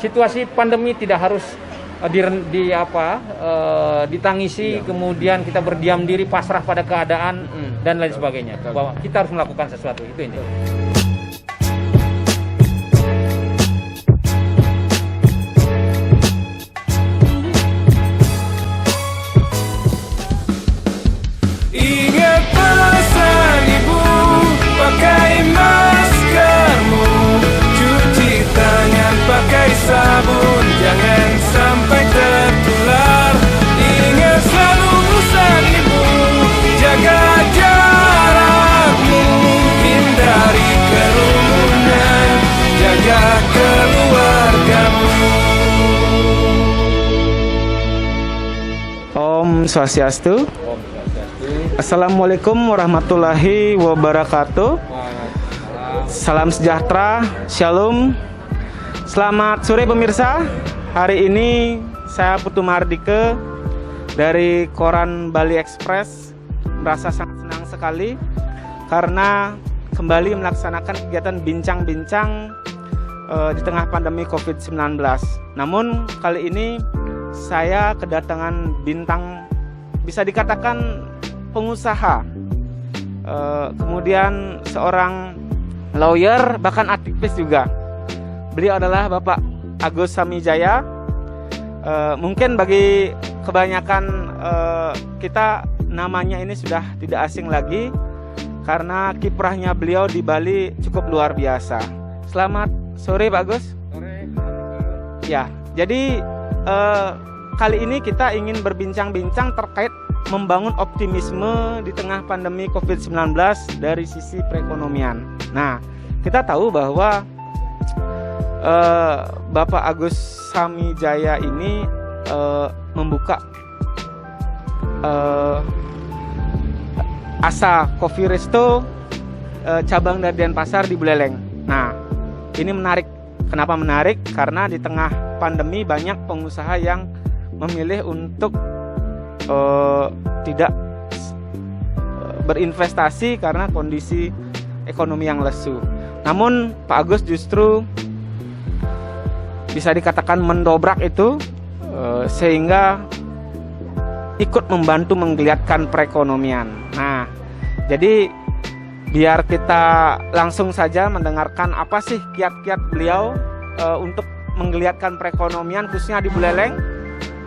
situasi pandemi tidak harus ditangisi, kemudian kita berdiam diri pasrah pada keadaan dan lain sebagainya. Bahwa kita harus melakukan sesuatu, itu ini. Ingat pesan ibu, pakai maskermu, cuci tangan pakai sabun, jangan sampai tertular. Ingat selalu pesan ibu, jaga jarakmu, hindari kerumunan, jaga keluargamu. Om Swastiastu. Assalamualaikum warahmatullahi wabarakatuh. Salam sejahtera, shalom. Selamat sore pemirsa. Hari ini saya Putu Mardike dari Koran Bali Express merasa sangat senang sekali karena kembali melaksanakan kegiatan bincang-bincang di tengah pandemi COVID-19. Namun kali ini saya kedatangan bintang bisa dikatakan pengusaha, kemudian seorang lawyer, bahkan aktivis juga. Beliau adalah Bapak Agus Samijaya. Mungkin bagi kebanyakan kita namanya ini sudah tidak asing lagi karena kiprahnya beliau di Bali cukup luar biasa. Selamat sore Pak Agus. Sore. Ya, jadi kali ini kita ingin berbincang-bincang terkait membangun optimisme di tengah pandemi COVID-19 dari sisi perekonomian. Nah, kita tahu bahwa Bapak Agus Samijaya ini membuka Asa Coffee Resto cabang dari Denpasar di Buleleng. Nah, ini menarik. Kenapa menarik? Karena di tengah pandemi banyak pengusaha yang memilih untuk tidak berinvestasi karena kondisi ekonomi yang lesu. Namun Pak Agus justru bisa dikatakan mendobrak itu sehingga ikut membantu menggeliatkan perekonomian. Nah, jadi biar kita langsung saja mendengarkan apa sih kiat-kiat beliau untuk menggeliatkan perekonomian khususnya di Buleleng.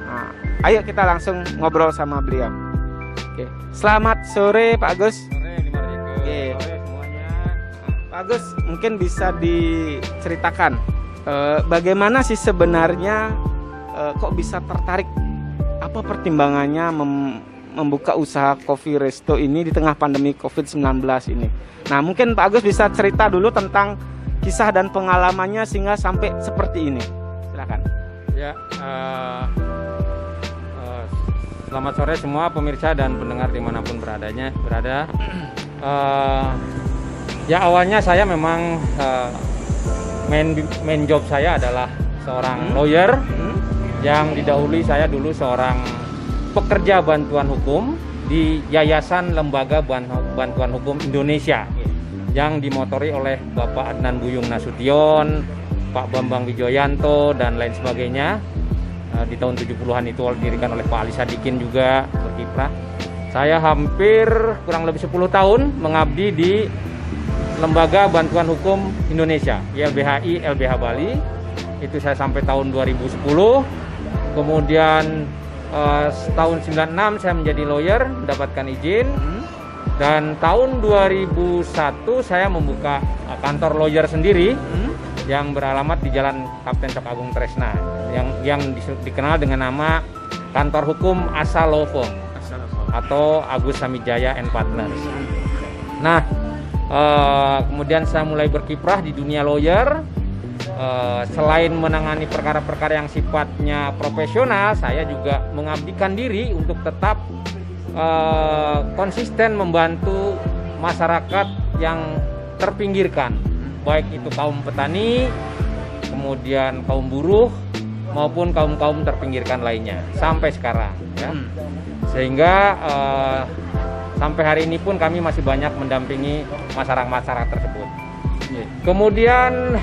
Nah, ayo kita langsung ngobrol sama beliau. Oke. Selamat sore Pak Agus. Sore di Mardike. Oke. Sore semuanya. Pak Agus, mungkin bisa diceritakan bagaimana sih sebenarnya kok bisa tertarik, apa pertimbangannya membuka usaha coffee resto ini di tengah pandemi COVID-19 ini. Nah, mungkin Pak Agus bisa cerita dulu tentang kisah dan pengalamannya sehingga sampai seperti ini. Silakan. Ya, selamat sore semua pemirsa dan pendengar dimanapun berada. Ya, awalnya saya memang main job saya adalah seorang lawyer yang didahului saya dulu seorang pekerja bantuan hukum di Yayasan Lembaga Bantuan Hukum Indonesia yang dimotori oleh Bapak Adnan Buyung Nasution, Pak Bambang Wijoyanto dan lain sebagainya. Di tahun 70-an itu didirikan oleh Pak Ali Sadikin juga berkiprah. Saya hampir kurang lebih 10 tahun mengabdi di Lembaga Bantuan Hukum Indonesia, YLBHI LBH Bali. Itu saya sampai tahun 2010. Kemudian tahun 96 saya menjadi lawyer, mendapatkan izin. Dan tahun 2001 saya membuka kantor lawyer sendiri yang beralamat di Jalan Kapten Sok Agung Tresna yang dikenal dengan nama Kantor Hukum Asa Law Firm atau Agus Samijaya and Partners. Nah, kemudian saya mulai berkiprah di dunia lawyer. Selain menangani perkara-perkara yang sifatnya profesional, saya juga mengabdikan diri untuk tetap konsisten membantu masyarakat yang terpinggirkan, baik itu kaum petani, kemudian kaum buruh, maupun kaum-kaum terpinggirkan lainnya sampai sekarang ya. Sehingga sampai hari ini pun kami masih banyak mendampingi masyarakat tersebut. Kemudian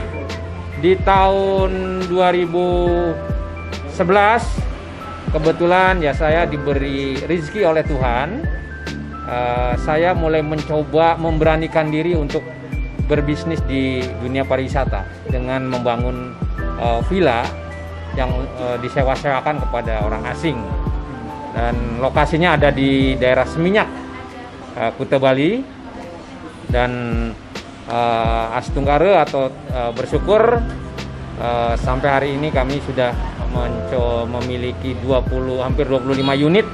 di tahun 2011 kebetulan ya saya diberi rezeki oleh Tuhan. Saya mulai mencoba memberanikan diri untuk berbisnis di dunia pariwisata dengan membangun villa yang disewa-sewakan kepada orang asing. Dan lokasinya ada di daerah Seminyak, Kuta Bali. Dan Astunggare atau bersyukur sampai hari ini kami sudah memiliki hampir 25 unit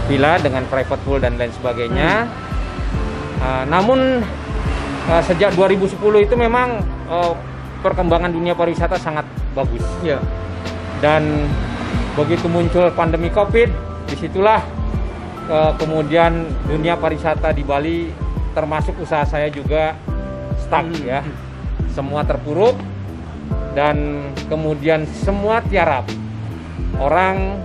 villa dengan private pool dan lain sebagainya. Namun sejak 2010 itu memang perkembangan dunia pariwisata sangat bagus. Ya. Dan begitu muncul pandemi Covid, disitulah kemudian dunia pariwisata di Bali termasuk usaha saya juga stuck ya. Semua terpuruk dan kemudian semua tiarap. Orang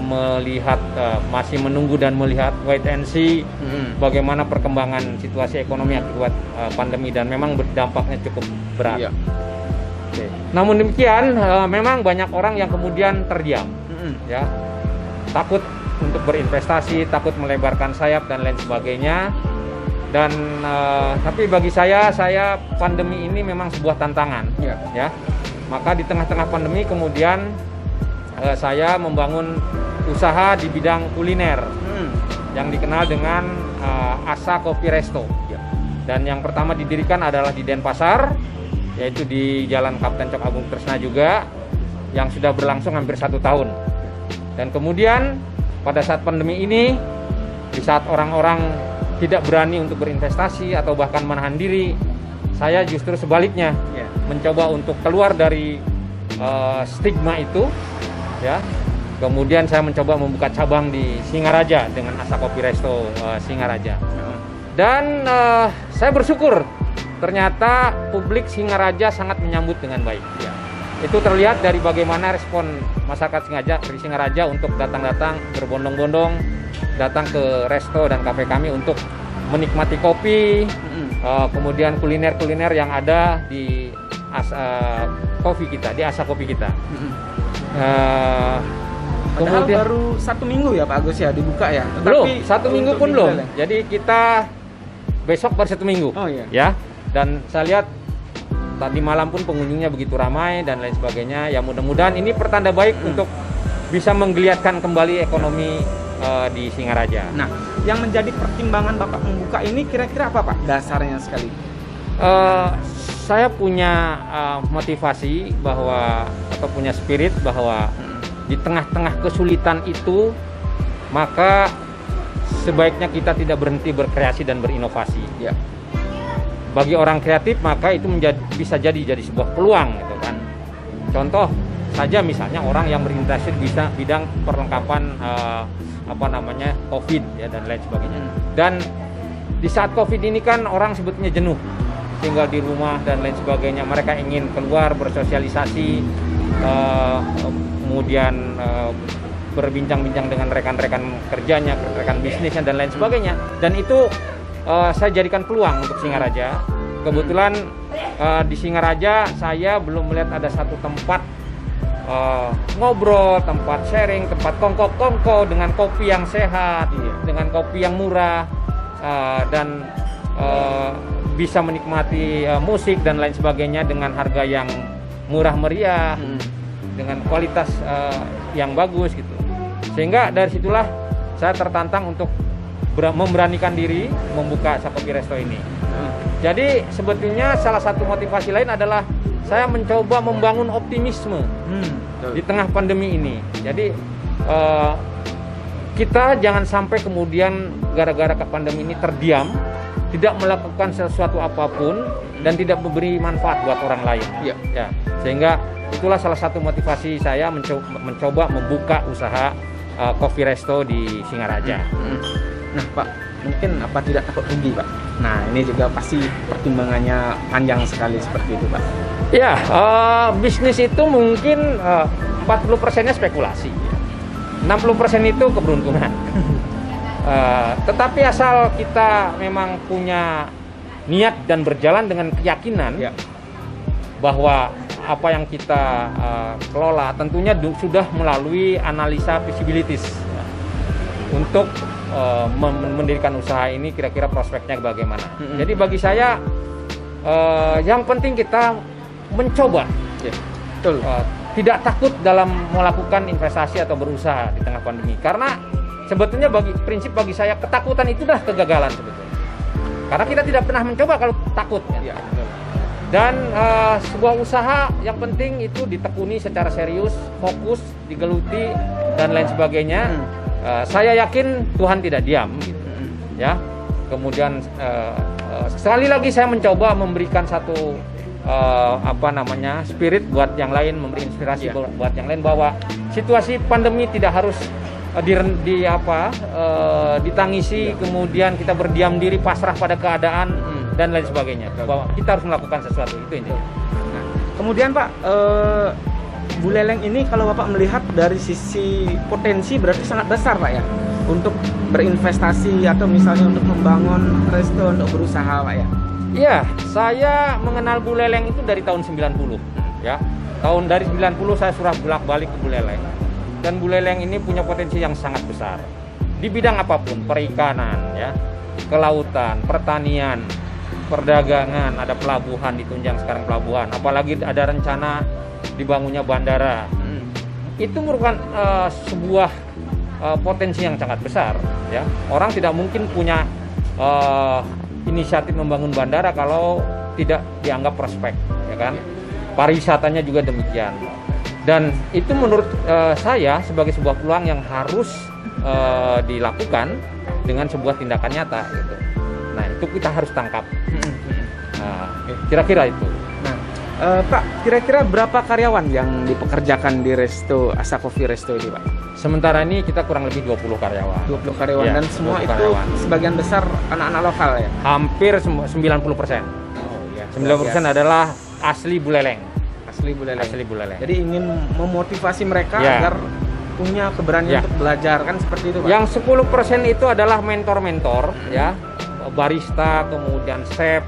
melihat masih menunggu dan melihat wait and see bagaimana perkembangan situasi ekonomi akibat pandemi dan memang berdampaknya cukup berat. Iya. Oke. Namun demikian memang banyak orang yang kemudian terdiam, ya, takut untuk berinvestasi, takut melebarkan sayap dan lain sebagainya. Dan tapi bagi saya pandemi ini memang sebuah tantangan, ya. Maka di tengah-tengah pandemi kemudian saya membangun usaha di bidang kuliner yang dikenal dengan Asa Kopi Resto. Dan yang pertama didirikan adalah di Denpasar, yaitu di Jalan Kapten Cok Agung Tresna juga, yang sudah berlangsung hampir 1 tahun. Dan kemudian pada saat pandemi ini, di saat orang-orang tidak berani untuk berinvestasi atau bahkan menahan diri, saya justru sebaliknya mencoba untuk keluar dari stigma itu, ya. Kemudian saya mencoba membuka cabang di Singaraja dengan Asa Kopi Resto Singaraja. Dan saya bersyukur ternyata publik Singaraja sangat menyambut dengan baik. Itu terlihat dari bagaimana respon masyarakat Singaraja untuk datang-datang berbondong-bondong datang ke resto dan kafe kami untuk menikmati kopi, kemudian kuliner-kuliner yang ada di kopi kita, di Asa Kopi kita. Padahal Kemudian baru 1 minggu ya Pak Agus ya dibuka ya. belum, Tetapi 1 minggu untuk pun belum. dijual ya? Jadi kita besok baru 1 minggu. Oh iya. Ya. Dan saya lihat tadi malam pun pengunjungnya begitu ramai dan lain sebagainya. Ya mudah-mudahan ini pertanda baik untuk bisa menggeliatkan kembali ekonomi di Singaraja. Nah, yang menjadi pertimbangan Bapak membuka ini kira-kira apa Pak? Dasarnya sekali. Saya punya motivasi bahwa atau punya spirit bahwa di tengah-tengah kesulitan itu maka sebaiknya kita tidak berhenti berkreasi dan berinovasi. Ya. Bagi orang kreatif maka itu bisa jadi sebuah peluang gitu kan. Contoh saja misalnya orang yang berinvestasi bisa bidang perlengkapan COVID ya dan lain sebagainya. Dan di saat COVID ini kan orang sebetulnya jenuh tinggal di rumah dan lain sebagainya. Mereka ingin keluar bersosialisasi, kemudian berbincang-bincang dengan rekan-rekan kerjanya, rekan bisnisnya dan lain sebagainya. Dan itu saya jadikan peluang untuk Singaraja. Kebetulan di Singaraja saya belum melihat ada satu tempat ngobrol, tempat sharing, tempat kongko-kongko dengan kopi yang sehat, dengan kopi yang murah, dan bisa menikmati musik dan lain sebagainya dengan harga yang murah meriah, dengan kualitas yang bagus gitu. Sehingga dari situlah saya tertantang untuk memberanikan diri membuka Asa Kopi Resto ini. Jadi sebetulnya salah satu motivasi lain adalah saya mencoba membangun optimisme di tengah pandemi ini. Jadi kita jangan sampai kemudian gara-gara pandemi ini terdiam, tidak melakukan sesuatu apapun dan tidak memberi manfaat buat orang lain. Ya, sehingga itulah salah satu motivasi saya mencoba membuka usaha Kopi Resto di Singaraja. Nah Pak, mungkin apa tidak takut rugi Pak? Nah ini juga pasti pertimbangannya panjang sekali seperti itu Pak. Ya, bisnis itu mungkin 40%-nya spekulasi, 60% itu keberuntungan. Tetapi asal kita memang punya niat dan berjalan dengan keyakinan Ya. bahwa apa yang kita kelola tentunya sudah melalui analisa feasibilities ya, untuk mendirikan usaha ini kira-kira prospeknya bagaimana. Jadi bagi saya yang penting kita mencoba, Ya. Betul. tidak takut dalam melakukan investasi atau berusaha di tengah pandemi. Karena sebetulnya prinsip bagi saya ketakutan itu adalah kegagalan sebetulnya. Karena kita tidak pernah mencoba kalau takut. Ya. Ya, betul. Dan sebuah usaha yang penting itu ditekuni secara serius, fokus, digeluti dan lain sebagainya. Saya yakin Tuhan tidak diam, gitu. Ya. Kemudian sekali lagi saya mencoba memberikan satu spirit buat yang lain, memberi inspirasi buat yang lain bahwa situasi pandemi tidak harus ditangisi, kemudian kita berdiam diri pasrah pada keadaan dan lain sebagainya. Bahwa kita harus melakukan sesuatu itu intinya. Nah, kemudian Pak, Buleleng ini kalau Bapak melihat dari sisi potensi berarti sangat besar Pak ya, untuk berinvestasi atau misalnya untuk membangun resto, untuk berusaha Pak ya. Iya, saya mengenal Buleleng itu dari tahun 90 ya. Dari 90 saya sudah bolak-balik ke Buleleng. Dan Buleleng ini punya potensi yang sangat besar di bidang apapun, perikanan ya, kelautan, pertanian, perdagangan, ada pelabuhan, ditunjang sekarang pelabuhan, apalagi ada rencana dibangunnya bandara. Itu merupakan sebuah potensi yang sangat besar ya. Orang tidak mungkin punya inisiatif membangun bandara kalau tidak dianggap prospek, ya kan? Pariwisatanya juga demikian. Dan itu menurut saya sebagai sebuah peluang yang harus dilakukan dengan sebuah tindakan nyata gitu. Nah, itu kita harus tangkap. Kira-kira itu. Nah, Pak, kira-kira berapa karyawan yang dipekerjakan di Resto Asa Coffee Resto ini, Pak? Sementara ini kita kurang lebih 20 karyawan. 20 karyawan Ya, dan semua 20 itu karyawan. sebagian besar anak-anak lokal ya. Hampir 90%. Oh, ya. 90% adalah asli Buleleng. Asli Buleleng. Asli Buleleng. Jadi ingin memotivasi mereka Ya. agar punya keberanian Ya. untuk belajar, kan seperti itu Pak? Yang 10% itu adalah mentor-mentor ya, barista, kemudian chef,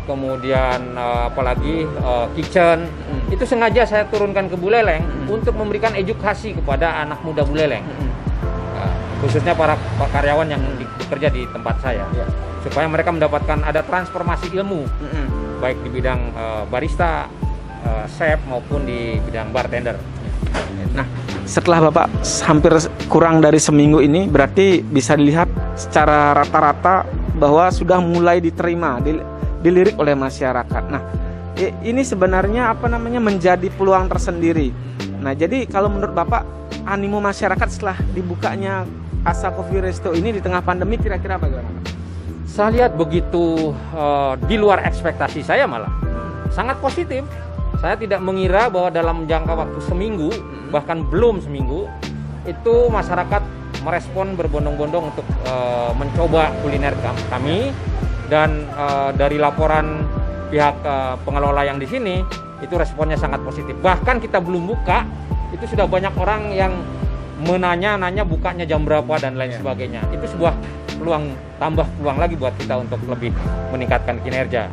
kemudian apalagi kitchen. Itu sengaja saya turunkan ke Buleleng untuk memberikan edukasi kepada anak muda Buleleng. Khususnya para karyawan yang bekerja di tempat saya. Ya. Supaya mereka mendapatkan ada transformasi ilmu baik di bidang barista, chef maupun di bidang bartender. Nah, setelah Bapak hampir kurang dari seminggu ini, berarti bisa dilihat secara rata-rata bahwa sudah mulai diterima, dilirik oleh masyarakat. Nah, ini sebenarnya menjadi peluang tersendiri. Nah, jadi kalau menurut Bapak, animo masyarakat setelah dibukanya Asa Coffee Resto ini di tengah pandemi kira-kira bagaimana? Saya lihat begitu di luar ekspektasi saya, malah sangat positif. Saya tidak mengira bahwa dalam jangka waktu seminggu, bahkan belum seminggu, itu masyarakat merespon berbondong-bondong untuk mencoba kuliner kami. Dan dari laporan pihak pengelola yang di sini, itu responnya sangat positif. Bahkan kita belum buka, itu sudah banyak orang yang nanya bukanya jam berapa dan lain sebagainya. Itu sebuah tambah peluang lagi buat kita untuk lebih meningkatkan kinerja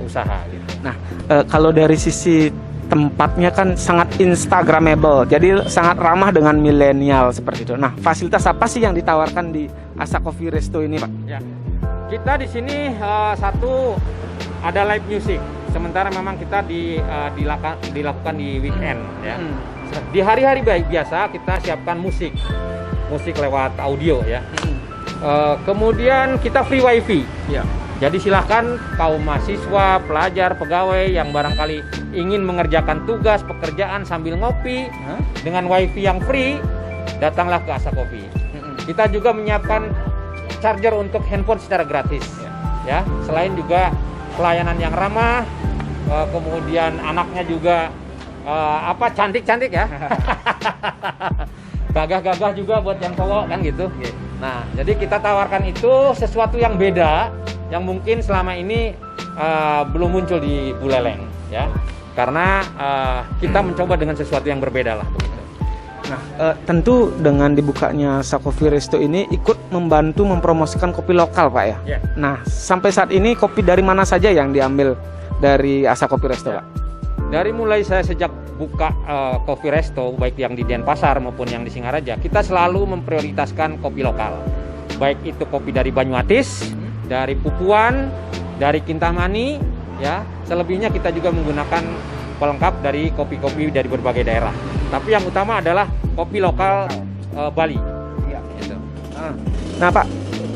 usaha gitu. Nah, kalau dari sisi tempatnya kan sangat instagramable, jadi sangat ramah dengan milenial seperti itu. Nah, fasilitas apa sih yang ditawarkan di Asa Coffee Resto ini, Pak? Ya, kita di sini satu ada live music. Sementara memang kita dilakukan di weekend ya. Di hari-hari biasa kita siapkan musik lewat audio ya. Kemudian kita free wifi. Ya. Jadi silahkan kaum mahasiswa, pelajar, pegawai yang barangkali ingin mengerjakan tugas, pekerjaan sambil ngopi dengan wifi yang free, datanglah ke Asa Coffee. Kita juga menyiapkan charger untuk handphone secara gratis. Ya, selain juga pelayanan yang ramah, kemudian anaknya juga cantik-cantik ya. Gagah-gagah juga buat yang cowok kan gitu. Nah, jadi kita tawarkan itu sesuatu yang beda, yang mungkin selama ini belum muncul di Buleleng ya, karena kita mencoba dengan sesuatu yang berbeda lah begitu. Nah, tentu dengan dibukanya Sakopi Resto ini ikut membantu mempromosikan kopi lokal, Pak ya. Ya. Nah, sampai saat ini kopi dari mana saja yang diambil dari Sakopi Resto, Ya. Pak? Dari mulai saya sejak buka Kopi Resto, baik yang di Denpasar maupun yang di Singaraja, kita selalu memprioritaskan kopi lokal. Baik itu kopi dari Banyuatis, dari Pupuan, dari Kintamani, ya. Selebihnya kita juga menggunakan pelengkap dari kopi-kopi dari berbagai daerah. Tapi yang utama adalah kopi lokal Bali. Iya. Gitu. Nah, Pak,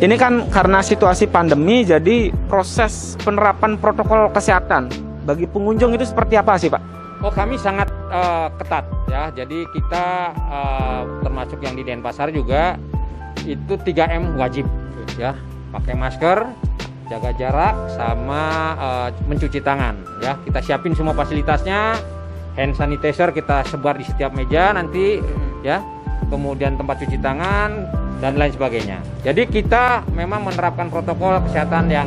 ini kan karena situasi pandemi, jadi proses penerapan protokol kesehatan bagi pengunjung itu seperti apa sih, Pak? Oh, kami sangat ketat ya. Jadi kita termasuk yang di Denpasar juga itu 3M wajib ya. Pakai masker, jaga jarak, sama mencuci tangan ya. Kita siapin semua fasilitasnya. Hand sanitizer kita sebar di setiap meja nanti ya. Kemudian tempat cuci tangan dan lain sebagainya. Jadi kita memang menerapkan protokol kesehatan yang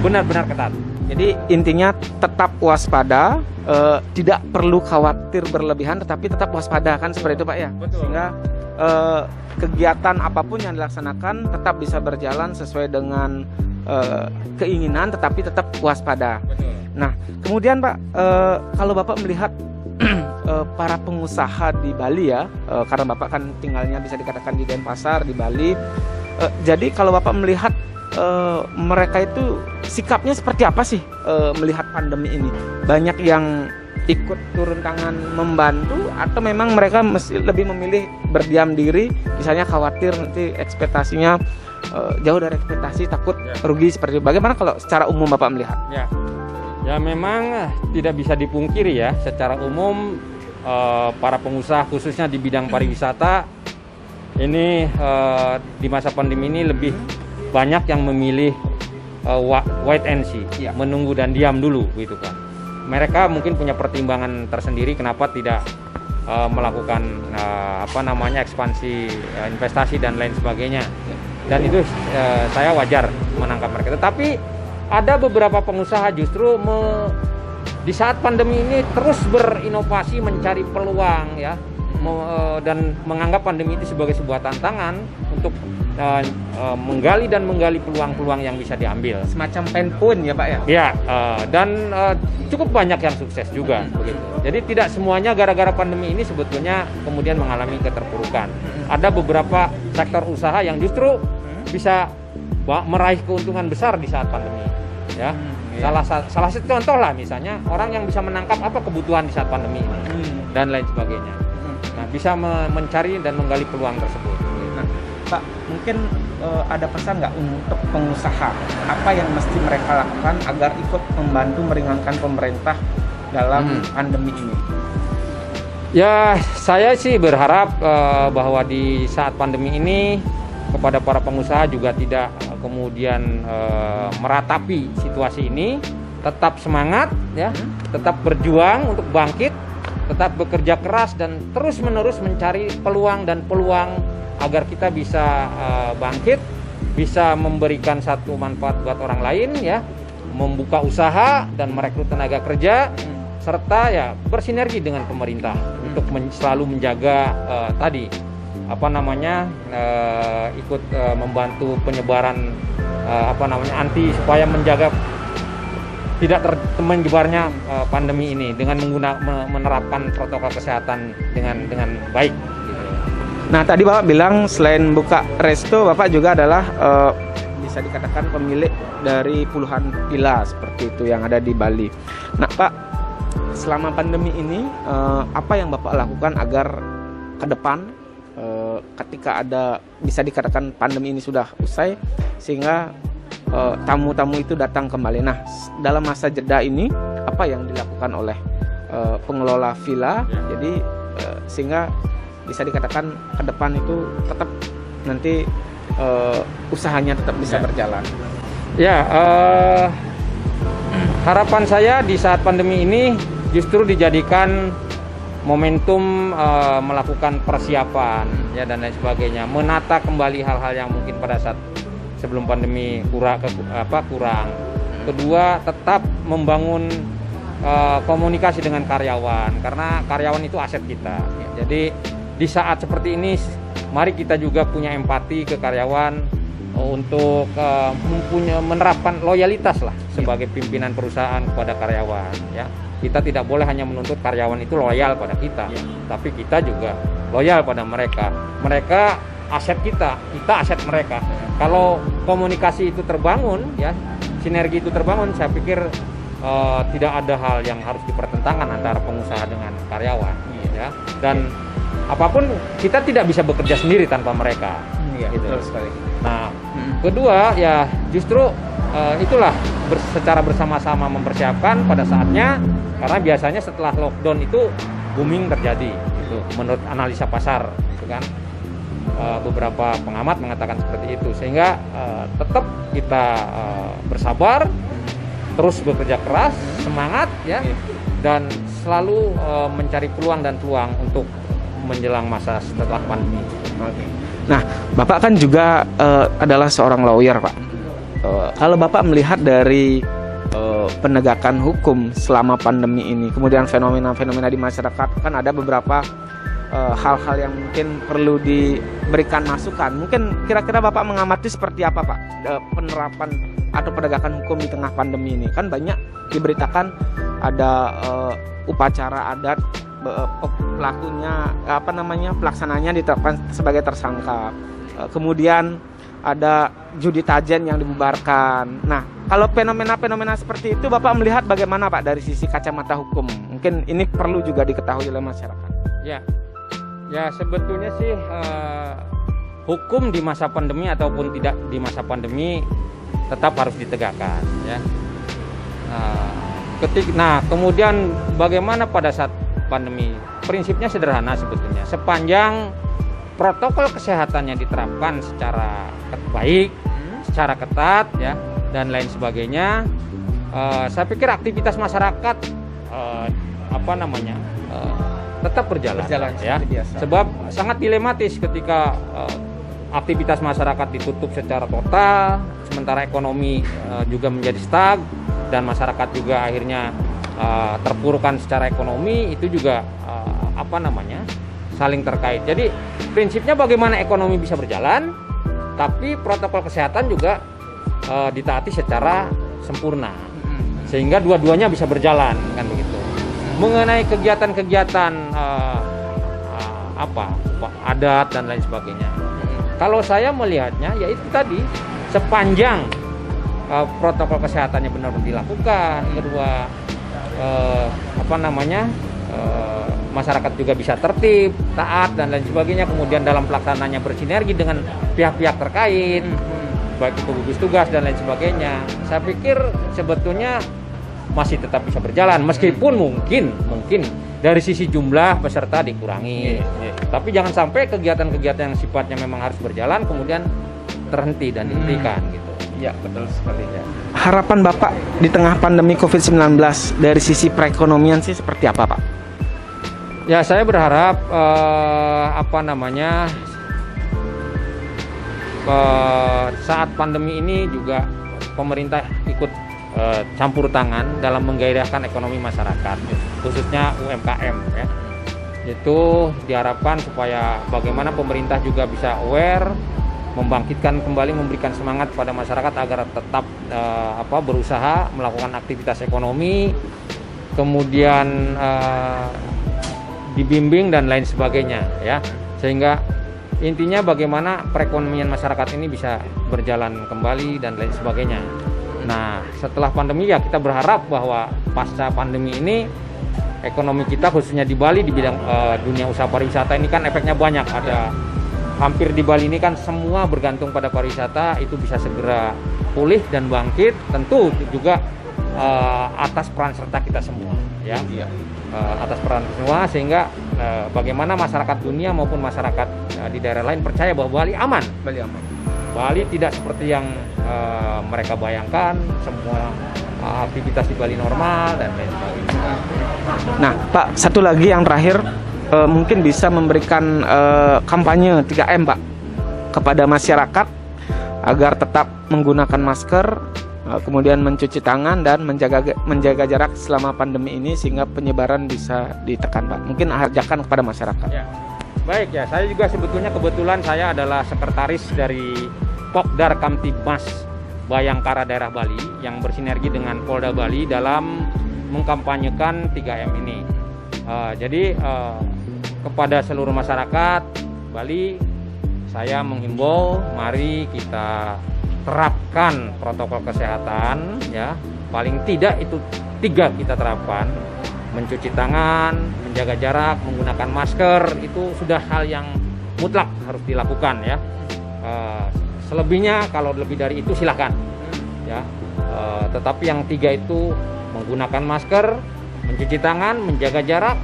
benar-benar ketat. Jadi intinya tetap waspada, tidak perlu khawatir berlebihan, tetapi tetap waspada, kan seperti itu, Pak ya. Betul. Sehingga kegiatan apapun yang dilaksanakan tetap bisa berjalan sesuai dengan keinginan, tetapi tetap waspada. Betul. Nah, kemudian Pak, kalau Bapak melihat para pengusaha di Bali ya, karena Bapak kan tinggalnya bisa dikatakan di Denpasar, di Bali. Jadi kalau Bapak melihat mereka itu sikapnya seperti apa sih melihat pandemi ini? Banyak yang ikut turun tangan membantu, atau memang mereka lebih memilih berdiam diri, misalnya khawatir nanti ekspektasinya jauh dari ekspektasi, takut rugi seperti itu. Bagaimana kalau secara umum Bapak melihat? Ya memang tidak bisa dipungkiri ya, secara umum para pengusaha khususnya di bidang pariwisata ini di masa pandemi ini lebih banyak yang memilih wait and see, menunggu dan diam dulu gitu kan. Mereka mungkin punya pertimbangan tersendiri kenapa tidak melakukan ekspansi investasi dan lain sebagainya. Dan itu saya wajar menangkap mereka. Tetapi ada beberapa pengusaha justru di saat pandemi ini terus berinovasi mencari peluang ya, dan menganggap pandemi itu sebagai sebuah tantangan untuk menggali peluang-peluang yang bisa diambil. Semacam pain point ya, Pak ya? Ya, dan cukup banyak yang sukses juga begitu. Jadi tidak semuanya gara-gara pandemi ini sebetulnya kemudian mengalami keterpurukan. Ada beberapa sektor usaha yang justru bisa meraih keuntungan besar di saat pandemi. Ya, salah satu contoh lah misalnya orang yang bisa menangkap apa kebutuhan di saat pandemi ini dan lain sebagainya. Nah, bisa mencari dan menggali peluang tersebut. Nah, Pak, mungkin ada pesan nggak untuk pengusaha? Apa yang mesti mereka lakukan agar ikut membantu meringankan pemerintah dalam pandemi ini? Ya, saya sih berharap bahwa di saat pandemi ini kepada para pengusaha juga tidak kemudian meratapi situasi ini, tetap semangat ya, tetap berjuang untuk bangkit, tetap bekerja keras dan terus-menerus mencari peluang agar kita bisa bangkit, bisa memberikan satu manfaat buat orang lain ya, membuka usaha dan merekrut tenaga kerja, serta ya bersinergi dengan pemerintah untuk selalu menjaga ikut membantu penyebaran anti supaya menjaga tidak menyebarnya pandemi ini dengan menerapkan protokol kesehatan dengan baik. Gitu. Nah, tadi Bapak bilang selain buka resto, Bapak juga adalah bisa dikatakan pemilik dari puluhan villa seperti itu yang ada di Bali. Nah, Pak, selama pandemi ini apa yang Bapak lakukan agar ke depan ketika bisa dikatakan pandemi ini sudah usai sehingga tamu-tamu itu datang kembali. Nah, dalam masa jeda ini apa yang dilakukan oleh pengelola villa jadi sehingga bisa dikatakan ke depan itu tetap nanti usahanya tetap bisa berjalan. Ya, harapan saya di saat pandemi ini justru dijadikan momentum melakukan persiapan ya dan lain sebagainya, menata kembali hal-hal yang mungkin pada saat sebelum pandemi kurang. Kedua, tetap membangun komunikasi dengan karyawan, karena karyawan itu aset kita. Jadi di saat seperti ini, mari kita juga punya empati ke karyawan untuk menerapkan loyalitas lah sebagai pimpinan perusahaan kepada karyawan. Ya, kita tidak boleh hanya menuntut karyawan itu loyal pada kita, tapi kita juga loyal pada mereka. Mereka aset kita aset mereka. Kalau komunikasi itu terbangun, ya, sinergi itu terbangun, saya pikir tidak ada hal yang harus dipertentangkan antara pengusaha dengan karyawan, ya. Dan apapun kita tidak bisa bekerja sendiri tanpa mereka. Gitu. Betul sekali. Nah, kedua ya justru itulah secara bersama-sama mempersiapkan pada saatnya, karena biasanya setelah lockdown itu booming terjadi, itu menurut analisa pasar, gitu kan. Beberapa pengamat mengatakan seperti itu, sehingga tetap kita bersabar, terus bekerja keras, semangat, ya, dan selalu mencari peluang dan peluang untuk menjelang masa setelah pandemi. Nah, Bapak kan juga adalah seorang lawyer, Pak. Kalau Bapak melihat dari penegakan hukum selama pandemi ini, kemudian fenomena-fenomena di masyarakat, kan ada beberapa hal-hal yang mungkin perlu diberikan masukan. Mungkin kira-kira Bapak mengamati seperti apa, Pak, penerapan atau penegakan hukum di tengah pandemi ini? Kan banyak diberitakan ada upacara adat, pelakunya pelaksananya ditetapkan sebagai tersangka. Kemudian ada judi tajen yang dibubarkan. Nah, kalau fenomena-fenomena seperti itu Bapak melihat bagaimana, Pak, dari sisi kacamata hukum? Mungkin ini perlu juga diketahui oleh masyarakat. Ya sebetulnya sih hukum di masa pandemi ataupun tidak di masa pandemi tetap harus ditegakkan, ya. Kemudian bagaimana pada saat pandemi? Prinsipnya sederhana sebetulnya. Sepanjang protokol kesehatannya diterapkan secara baik, secara ketat, ya, dan lain sebagainya, saya pikir aktivitas masyarakat tetap berjalan, ya. Sebab sangat dilematis ketika aktivitas masyarakat ditutup secara total, sementara ekonomi juga menjadi stag, dan masyarakat juga akhirnya terpurukkan secara ekonomi. Itu juga saling terkait. Jadi prinsipnya bagaimana ekonomi bisa berjalan, tapi protokol kesehatan juga ditaati secara sempurna, sehingga dua-duanya bisa berjalan, kan begitu. Mengenai kegiatan-kegiatan adat dan lain sebagainya, kalau saya melihatnya ya itu tadi, sepanjang protokol kesehatannya benar-benar dilakukan, kedua masyarakat juga bisa tertib, taat dan lain sebagainya, kemudian dalam pelaksanaannya bersinergi dengan pihak-pihak terkait, baik itu gugus tugas dan lain sebagainya, saya pikir sebetulnya masih tetap bisa berjalan, meskipun mungkin dari sisi jumlah peserta dikurangi. Tapi jangan sampai kegiatan-kegiatan yang sifatnya memang harus berjalan kemudian terhenti dan dihentikan, gitu. Ya, betul sekali, ya. Harapan Bapak di tengah pandemi COVID-19 dari sisi perekonomian sih seperti apa, Pak? Ya, saya berharap saat pandemi ini juga pemerintah ikut campur tangan dalam menggairahkan ekonomi masyarakat, khususnya UMKM, ya. Itu diharapkan supaya bagaimana pemerintah juga bisa aware, membangkitkan kembali, memberikan semangat pada masyarakat agar tetap berusaha melakukan aktivitas ekonomi, kemudian dibimbing dan lain sebagainya, ya. Sehingga intinya bagaimana perekonomian masyarakat ini bisa berjalan kembali dan lain sebagainya. Nah, setelah pandemi ya kita berharap bahwa pasca pandemi ini ekonomi kita khususnya di Bali di bidang dunia usaha pariwisata ini kan efeknya banyak. Ada hampir di Bali ini kan semua bergantung pada pariwisata, itu bisa segera pulih dan bangkit. Tentu juga atas peran serta kita semua, ya. Atas peran semua, sehingga bagaimana masyarakat dunia maupun masyarakat di daerah lain percaya bahwa Bali aman. Bali tidak seperti yang mereka bayangkan, semua aktivitas di Bali normal dan lain sebagainya. Nah, Pak, satu lagi yang terakhir, mungkin bisa memberikan kampanye 3M, Pak, kepada masyarakat agar tetap menggunakan masker, kemudian mencuci tangan dan menjaga jarak selama pandemi ini sehingga penyebaran bisa ditekan, Pak. Mungkin ajarkan kepada masyarakat. Ya. Baik ya, saya juga sebetulnya kebetulan saya adalah sekretaris dari Pokdar Kamtibmas Bayangkara daerah Bali yang bersinergi dengan Polda Bali dalam mengkampanyekan 3M ini. Jadi kepada seluruh masyarakat Bali, saya menghimbau mari kita terapkan protokol kesehatan ya. Paling tidak itu 3 kita terapkan. Mencuci tangan, menjaga jarak, menggunakan masker itu sudah hal yang mutlak harus dilakukan ya. Selebihnya kalau lebih dari itu silahkan ya. Tetapi yang 3 itu menggunakan masker, mencuci tangan, menjaga jarak,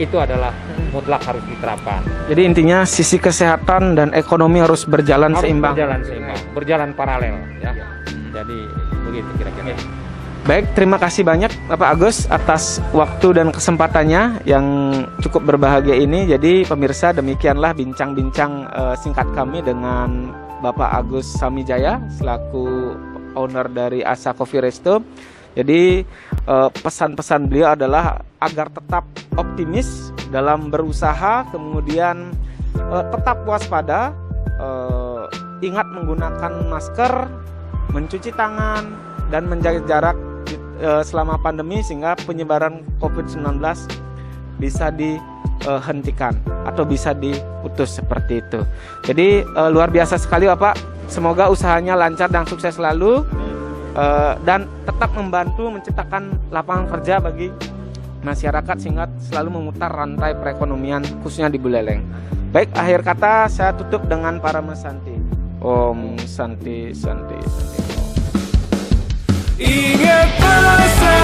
itu adalah mutlak harus diterapkan. Jadi intinya sisi kesehatan dan ekonomi harus berjalan seimbang. Berjalan paralel ya. Jadi begitu kira-kira. Baik, terima kasih banyak Bapak Agus atas waktu dan kesempatannya yang cukup berbahagia ini. Jadi pemirsa, demikianlah bincang-bincang singkat kami dengan Bapak Agus Samijaya selaku owner dari Asa Coffee Resto. Jadi pesan-pesan beliau adalah agar tetap optimis dalam berusaha, kemudian tetap waspada, ingat menggunakan masker, mencuci tangan, dan menjaga jarak selama pandemi sehingga penyebaran COVID-19 bisa dihentikan atau bisa diputus seperti itu. Jadi luar biasa sekali Bapak. Semoga usahanya lancar dan sukses selalu. Dan tetap membantu menciptakan lapangan kerja bagi masyarakat sehingga selalu memutar rantai perekonomian khususnya di Buleleng. Baik, akhir kata saya tutup dengan Parama Santi. Om Santi Santi Santi. Ingat pesan